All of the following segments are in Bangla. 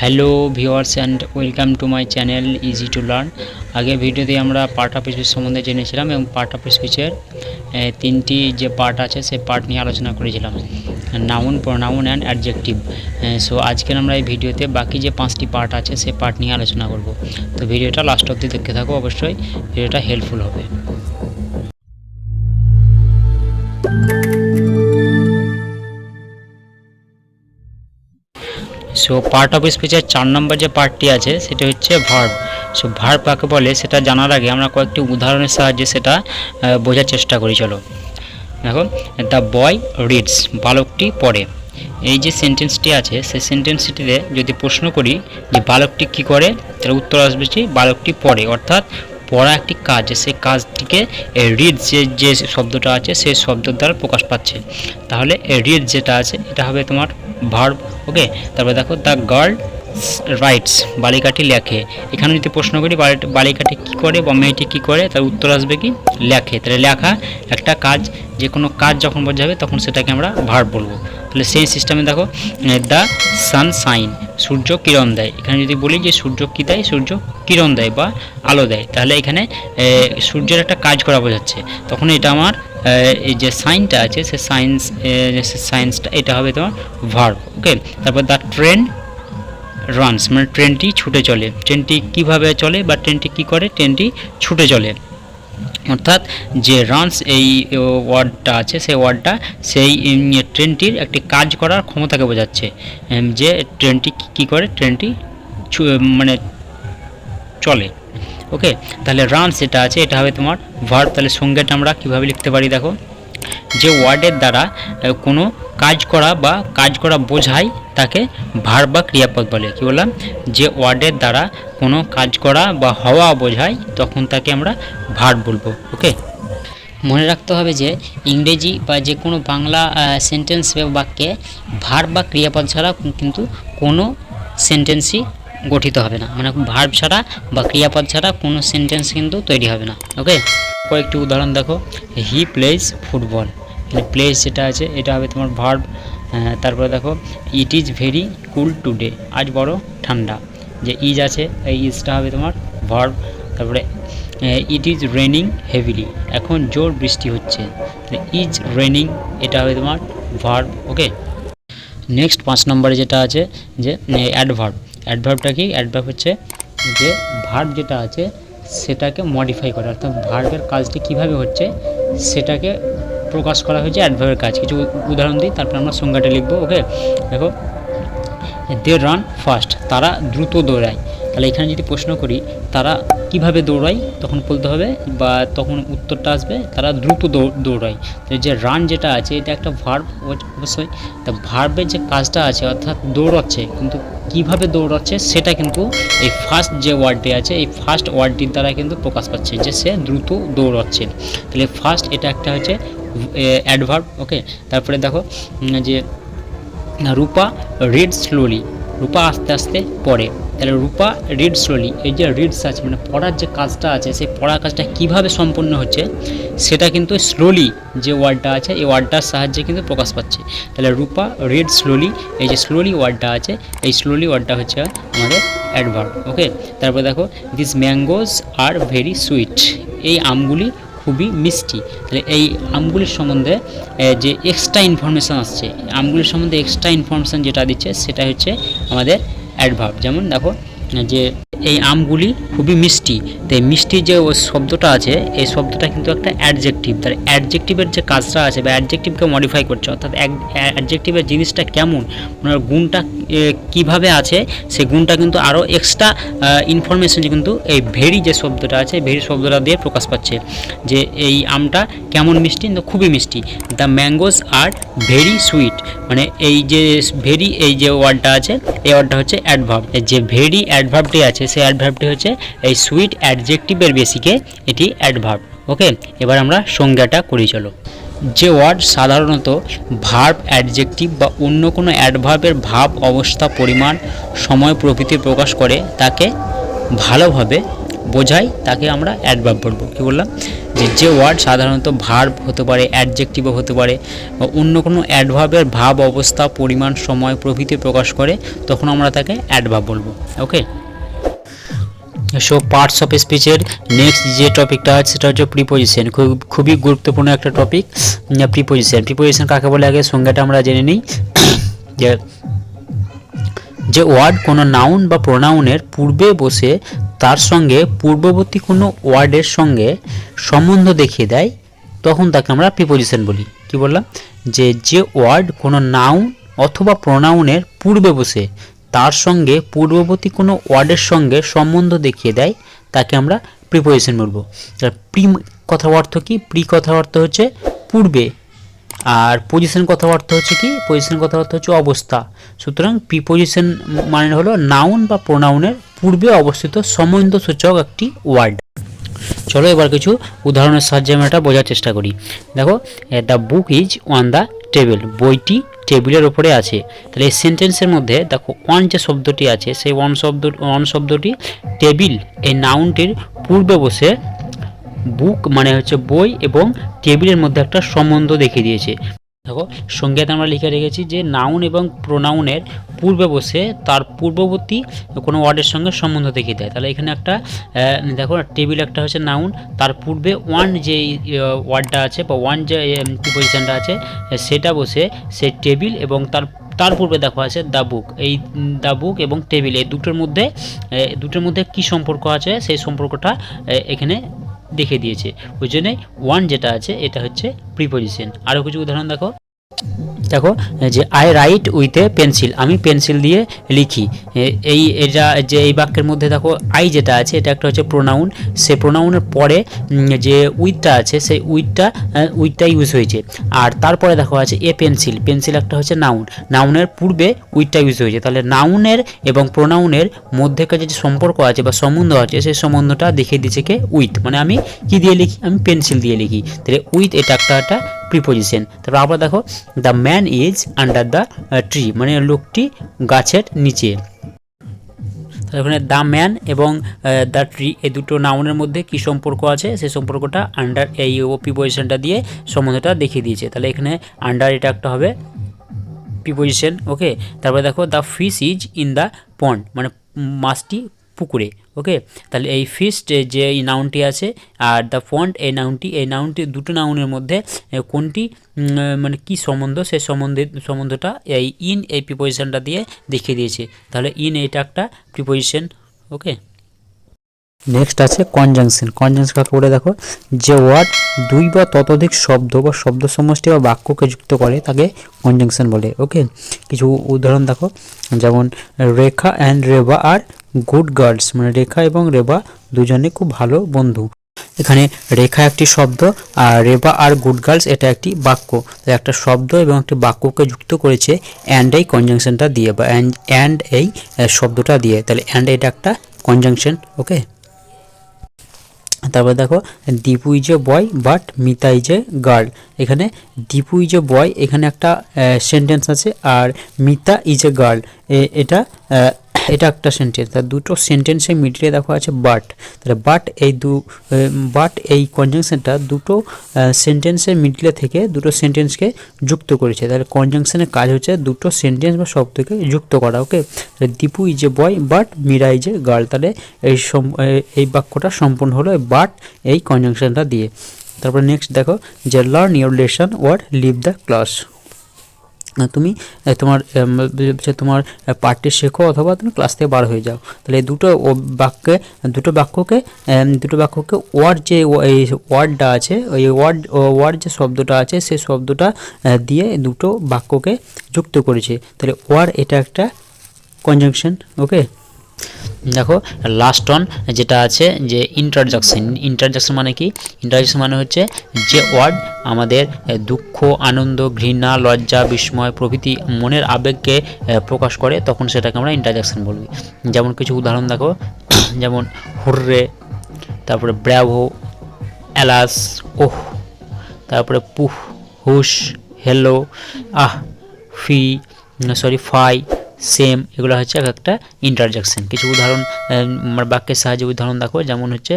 Hello viewers and welcome to my channel easy to learn. আগে ভিডিওতে আমরা পার্ট অফ স্পিচ সম্বন্ধে জেনেছিলাম এবং পার্ট অফ স্পিচের তিনটি যে পার্ট আছে সেই পার্ট নিয়ে আলোচনা করেছিলাম, noun, pronoun and adjective. So আজকের আমরা এই ভিডিওতে বাকি যে 5টি পার্ট আছে সেই পার্ট নিয়ে আলোচনা করব। তো ভিডিওটা লাস্ট অবধি দেখতে থাকো, অবশ্যই ভিডিওটা হেল্পফুল হবে। সো পার্ট অফ স্পিচের 4 নম্বর যে পার্টটি আছে সেটা হচ্ছে ভার্ব। সো ভার্ব কাকে বলে সেটা জানার আগে আমরা কয়েকটি উদাহরণের সাহায্যে সেটা বোঝার চেষ্টা করি। চলো দেখো, দ্য বয় রিডস, বালকটি পড়ে। এই যে সেন্টেন্সটি আছে সেই সেন্টেন্সটিতে যদি প্রশ্ন করি যে বালকটি কী করে, তার উত্তর আসবে যে বালকটি পড়ে, অর্থাৎ পড়া একটি কাজ, সেই কাজটিকে রিড যে শব্দটা আছে সেই শব্দের দ্বারা প্রকাশ পাচ্ছে। তাহলে রিড যেটা আছে এটা হবে তোমার ভার্ব। ওকে, তারপরে দেখো দ্য গার্ল রাইটস, বালিকাটি লেখে। এখানে যদি প্রশ্ন করি বালিকাটি কী করে বা মেয়েটি কী করে, তার উত্তর আসবে কি লেখে। তাহলে লেখা একটা কাজ, যে কোনো কাজ যখন বোঝাবে তখন সেটাকে আমরা ভার্ব বলবো। তাহলে সেই সিস্টেমে দেখো দ্য সান শাইন, সূর্য কিরণ দেয়। এখানে যদি বলি যে সূর্য কী দেয়, সূর্য কিরণ দেয় বা আলো দেয়, তাহলে এখানে সূর্যের একটা কাজ করা বোঝাচ্ছে। তখন এটা আমার এই যে সাইনটা আছে সে সায়েন্সটা এটা হবে তোমার ভার্ব। ওকে, তারপর দ্য ট্রেন রানস, মানে ট্রেনটি ছুটে চলে। ট্রেনটি কীভাবে চলে বা ট্রেনটি কী করে, ট্রেনটি ছুটে চলে। অর্থাৎ যে রানস এই ওয়ার্ডটা আছে সেই ওয়ার্ডটা সেই ট্রেনটির একটি কাজ করার ক্ষমতাকে বোঝাচ্ছে, যে ট্রেনটি কী করে, ট্রেনটি মানে চলে। ওকে, তাহলে রানস এটা আছে এটা হবে তোমার ভার্ব। তাহলে সংজ্ঞাটা আমরা কীভাবে লিখতে পারি দেখো, যে ওয়ার্ডের দ্বারা কোনো কাজ করা বা কাজ করা বোঝায় তাকে ভার্ব বা ক্রিয়াপদ বলে। কি বললাম, যে ওয়ার্ডের দ্বারা কোনো কাজ করা বা হওয়া বোঝায় তখন তাকে আমরা ভার্ব বলবো। ওকে, মনে রাখতে হবে যে ইংরেজি বা যে কোনো বাংলা সেন্টেন্স বা বাক্যে ভার্ব বা ক্রিয়াপদ ছাড়া কিন্তু কোনো সেন্টেন্সই গঠিত হবে না, মানে ভার্ব ছাড়া বা ক্রিয়াপদ ছাড়া কোনো সেন্টেন্স কিন্তু তৈরি হবে না। ওকে, কয়েকটি উদাহরণ দেখো, হি প্লেজ ফুটবল, প্লেজ যেটা আছে এটা হবে তোমার ভার্ব। তারপরে দেখো it is very cool today, আজ বড় ঠান্ডা, যে ইজ আছে এই ইজটা হবে তোমার ভার্ব। তারপরে ইট ইজ রেনিং হেভিলি, এখন জোর বৃষ্টি হচ্ছে, ইজ রেনিং এটা হবে তোমার ভার্ব। ওকে, নেক্সট 5 নম্বরে যেটা আছে যে অ্যাডভার্ব। অ্যাডভার্বটা কি, অ্যাডভার্ব হচ্ছে যে ভার্ব যেটা আছে সেটাকে মডিফাই করা, অর্থাৎ ভার্বের কাজটি কীভাবে হচ্ছে সেটাকে প্রকাশ করা হয়েছে অ্যাডভার্বের কাজ। কিছু উদাহরণ দিই, তারপর আমরা সংজ্ঞাটা লিখবো। ওকে, দেখো দে রান ফাস্ট, তারা দ্রুত দৌড়ায়। তাহলে এখানে যদি প্রশ্ন করি তারা কিভাবে দৌড়ায়, তখন বলতে হবে বা তখন উত্তরটা আসবে তারা দ্রুত দৌড়ায়। তো যে রান যেটা আছে এটা একটা ভার্ব অবশ্যই, তা ভার্বের যে কাজটা আছে অর্থাৎ দৌড়াচ্ছে, কিন্তু কিভাবে দৌড়াচ্ছে সেটা কিন্তু এই ফার্স্ট যে ওয়ার্ডটি আছে এই ফার্স্ট ওয়ার্ডটির দ্বারা কিন্তু প্রকাশ পাচ্ছে যে সে দ্রুত দৌড়াচ্ছে। তাহলে ফার্স্ট এটা একটা হচ্ছে অ্যাডভার্ব। ওকে, তারপরে দেখো যে রূপা রিড স্লোলি, রূপা আস্তে আস্তে পড়ে। তাহলে রূপা রিড স্লোলি, এই যে রিডস আছে মানে পড়ার যে কাজটা আছে সেই পড়ার কাজটা কিভাবে সম্পন্ন হচ্ছে সেটা কিন্তু স্লোলি যে ওয়ার্ডটা আছে এই ওয়ার্ডটার সাহায্যে কিন্তু প্রকাশ পাচ্ছে। তাহলে রূপা রিড স্লোলি, এই যে স্লোলি ওয়ার্ডটা আছে এই স্লোলি ওয়ার্ডটা হচ্ছে আমাদের অ্যাডভার্ব। ওকে, তারপর দেখো this mangoes are very sweet, এই আমগুলি খুবই মিষ্টি। তাহলে এই আমগুলির সম্বন্ধে যে এক্সট্রা ইনফরমেশান আসছে, আমগুলির সম্বন্ধে এক্সট্রা ইনফরমেশান যেটা দিচ্ছে সেটা হচ্ছে আমাদের অ্যাডভার্ব। যেমন দেখো যে এই আমগুলি খুবই মিষ্টি, তো এই মিষ্টি যে ওই শব্দটা আছে এই শব্দটা কিন্তু একটা অ্যাডজেক্টিভ। তার অ্যাডজেক্টিভের যে কাজটা আছে বা অ্যাডজেক্টিভকে মডিফাই করছে, অর্থাৎ অ্যাডজেক্টিভের জিনিসটা কেমন, ওনার গুণটা কিভাবে আছে সেই গুণটা কিন্তু আরও এক্সট্রা ইনফরমেশন কিন্তু এই ভেরি যে শব্দটা আছে ভেরি শব্দটা দিয়ে প্রকাশ পাচ্ছে, যে এই আমটা কেমন মিষ্টি, কিন্তু খুবই মিষ্টি। The mangoes are very sweet, মানে এই যে ভেরি এই যে ওয়ার্ডটা আছে এই ওয়ার্ডটা হচ্ছে অ্যাডভার্ব। যে ভেরি অ্যাডভার্বটি আছে সেই অ্যাডভার্বটি হচ্ছে এই সুইট অ্যাডজেক্টিভের বেসিকে এটি অ্যাডভার্ব। ওকে, এবার আমরা সংজ্ঞাটা করি। চলো, যে ওয়ার্ড সাধারণত ভার্ব, অ্যাডজেক্টিভ বা অন্য কোনো অ্যাডভার্বের ভাব, অবস্থা, পরিমাণ, সময় প্রভৃতি প্রকাশ করে তাকে ভালোভাবে বোঝায় তাকে আমরা অ্যাডভার্ব বলবো। কী বললাম, যে ওয়ার্ড সাধারণত ভার্ব হতে পারে, অ্যাডজেক্টিভও হতে পারে, বা অন্য কোনো অ্যাডভার্বের ভাব, অবস্থা, পরিমাণ, সময় প্রভৃতি প্রকাশ করে, তখন আমরা তাকে অ্যাডভার্ব বলবো। ওকে, সো পার্টস অফ স্পিচের নেক্সট যে টপিকটা আছে সেটা হচ্ছে প্রিপোজিশন। খুবই গুরুত্বপূর্ণ একটা টপিক প্রিপোজিশন কাকে বলে আগে সংজ্ঞাটা আমরা জেনে নিই। যে ওয়ার্ড কোনো নাউন বা প্রোনাউনের পূর্বে বসে তার সঙ্গে পূর্ববর্তী কোনো ওয়ার্ডের সঙ্গে সম্বন্ধ দেখিয়ে দেয়, তখন তাকে আমরা প্রিপোজিশন বলি। কি বললাম, যে ওয়ার্ড কোনো নাউন অথবা প্রোনাউনের পূর্বে বসে তার সঙ্গে পূর্ববর্তী কোনো ওয়ার্ডের সঙ্গে সম্বন্ধ দেখিয়ে দেয়, তাকে আমরা প্রিপোজিশন বলবো। প্রি কথার অর্থ কি? প্রি কথার অর্থ হচ্ছে পূর্বে, আর পজিশন কথার অর্থ হচ্ছে কি? পজিশন কথার অর্থ হচ্ছে অবস্থা। সুতরাং প্রিপোজিশন মানে হলো নাউন বা প্রোনাউনের পূর্বে অবস্থিত সম্বন্ধসূচক একটি ওয়ার্ড। চলো এবার কিছু উদাহরণের সাহায্যে আমরা এটা বোঝার চেষ্টা করি। দেখো, the book is on the table, বইটি টেবিলের ওপরে আছে। তাহলে এই সেন্টেন্সের মধ্যে দেখো ওয়ান যে শব্দটি আছে, সেই ওয়ান শব্দটি টেবিল এই নাউনটির পূর্বে বসে বুক মানে হচ্ছে বই এবং টেবিলের মধ্যে একটা সম্বন্ধ দেখিয়ে দিয়েছে। দেখো সংজ্ঞাতে আমরা লিখে রেখেছি যে নাউন এবং প্রোনাউনের পূর্বে বসে তার পূর্ববর্তী কোনো ওয়ার্ডের সঙ্গে সম্বন্ধ দেখিয়ে দেয়। তাহলে এখানে একটা দেখো টেবিল একটা হচ্ছে নাউন, তার পূর্বে ওয়ান যে ওয়ার্ডটা আছে বা ওয়ান যে প্রিপোজিশনটা আছে সেটা বসে সেই টেবিল এবং তার পূর্বে দেখো আছে দ্য বুক। এই দ্য বুক এবং টেবিল এই দুটোর মধ্যে কী সম্পর্ক আছে সেই সম্পর্কটা এখানে দেখিয়ে দিয়েছে। ওই জন্যে ওয়ান যেটা আছে এটা হচ্ছে প্রিপোজিশন। আরও কিছু উদাহরণ দেখো, যে I right with a pencil, আমি পেন্সিল দিয়ে লিখি। এই বাক্যের মধ্যে দেখো আই যেটা আছে এটা একটা হচ্ছে প্রোনাউন, সে প্রোনাউনের পরে যে উইথটা আছে সেই উইথটা ইউজ হয়েছে। আর তারপরে দেখো আছে এ পেন্সিল একটা হচ্ছে নাউনের পূর্বে উইথটা ইউজ হয়েছে। তাহলে নাউনের এবং প্রোনাউনের মধ্যেকার যে সম্পর্ক আছে বা সম্বন্ধ আছে সেই সম্বন্ধটা দেখিয়ে দিচ্ছে কে? উইথ। মানে আমি কি দিয়ে লিখি? আমি পেন্সিল দিয়ে লিখি। তাহলে উইথ এটা একটা প্রিপোজিশন। তারপর আবার দেখো the man is under the tree, মানে লোকটি গাছের নিচে। এখানে দ্য ম্যান এবং দ্য ট্রি এই দুটো নাউনের মধ্যে কি সম্পর্ক আছে সেই সম্পর্কটা আন্ডার এই প্রিপোজিশনটা দিয়ে সম্বন্ধটা দেখিয়ে দিয়েছে। তাহলে এখানে আন্ডার এটা একটা হবে প্রিপোজিশন। ওকে, তারপরে দেখো the fish is in the pond, মানে মাছটি পুকুরে। ওকে, তাহলে এই ফিশ যে নাউনটি আছে আর দ্য পন্ড এই নাউনটি দুটো নাউনের মধ্যে কোনটি মানে কি সম্বন্ধ সেই সম্বন্ধটা এই প্রিপোজিশনটা দিয়ে দেখিয়ে দিয়েছে। তাহলে এটা একটা প্রিপোজিশন। ওকে, নেক্সট আছে কনজাংশন কাকে বলে? দেখো, যে ওয়ার্ড দুই বা ততোধিক শব্দ বা শব্দ সমষ্টি বা বাক্যকে যুক্ত করে তাকে কনজাংশন বলে। ওকে, কিছু উদাহরণ দেখো, যেমন রেখা অ্যান্ড রেবা আর গুড গার্লস, মানে রেখা এবং রেবা দুজনে খুব ভালো বন্ধু। এখানে রেখা একটি শব্দ আর রেবা আর গুড গার্লস এটা একটি বাক্য। একটা শব্দ এবং একটি বাক্যকে যুক্ত করেছে অ্যান্ড এই কনজাংশনটা দিয়ে বা অ্যান্ড এই শব্দটা দিয়ে। তাহলে অ্যান্ড এটা একটা কনজাংশন। ওকে, তারপর দেখো Dipu is a boy but Mita is a girl. এখানে দীপু ইজ এ বয় এখানে একটা সেন্টেন্স আছে, আর মিতা ইজ এ গার্ল এটা একটা সেন্টেন্স। তার দুটো সেন্টেন্সের মিডিলে দেখো আছে বাট। তাহলে বাট এই কনজাংশনটা দুটো সেন্টেন্সের মিডিলে থেকে দুটো সেন্টেন্সকে যুক্ত করেছে। তাহলে কনজাংশনের কাজ হচ্ছে দুটো সেন্টেন্স বা শব্দকে যুক্ত করা। ওকে, তাহলে Dipu is a boy but Meera is a girl. তাহলে এই বাক্যটা সম্পূর্ণ হলো বাট এই কনজাংশনটা দিয়ে। তারপরে নেক্সট দেখো যে learn your lesson or leave the class, তুমি তোমার পাঠটি শেখো অথবা তুমি ক্লাস থেকে বার হয়ে যাও। তাহলে এই দুটো বাক্যকে ওয়ার্ড যে ওয়ার্ডটা আছে ওই ওয়ার্ড যে শব্দটা আছে সেই শব্দটা দিয়ে দুটো বাক্যকে যুক্ত করেছে। তাহলে ওয়ার্ড এটা একটা কনজাংশন। ওকে, দেখো লাস্ট অন যেটা আছে যে ইন্টারজাকশন মানে কি? ইন্টারজাকশন মানে হচ্ছে যে ওয়ার্ড আমাদের দুঃখ, আনন্দ, ঘৃণা, লজ্জা, বিস্ময় প্রভৃতি মনের আবেগকে প্রকাশ করে, তখন সেটাকে আমরা ইন্টারজাকশন বলবি। যেমন কিছু উদাহরণ দেখো, যেমন হুররে, তারপরে ব্র্যাভো, অ্যালাস, ওহ, তারপরে পুহ, হুশ, হেলো, ফাই, সেম, এগুলো হচ্ছে একটা ইন্টারজেকশন। কিছু উদাহরণ আমার বাক্যের সাহায্যে উদাহরণ দেখো, যেমন হচ্ছে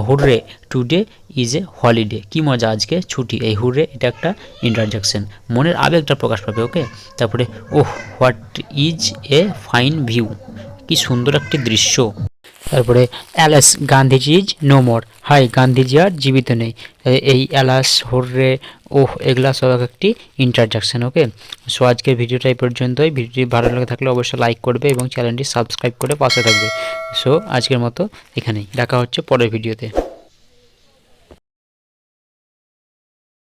hurray today is a holiday, কি মজা আজকে ছুটি, এই হুররে এটা একটা ইন্টারজেকশন, মনের আবেগটা প্রকাশ পাবে। ওকে, তারপরে oh what is a fine view, কি সুন্দর একটি দৃশ্য। তারপরে alas Gandhiji is no more, হাই গান্ধীজি আর জীবিত নেই, এই অ্যালাস হুররে ওহ এগুলা সব একটি ইন্টারজেকশন। ওকে, সো আজকের ভিডিওটা এই পর্যন্তই। ভিডিওটি ভালো লাগে থাকলে অবশ্যই লাইক করবে এবং চ্যানেলটি সাবস্ক্রাইব করে পাশে থাকবে। সো আজকের মতো এখানেই, দেখা হচ্ছে পরের ভিডিওতে।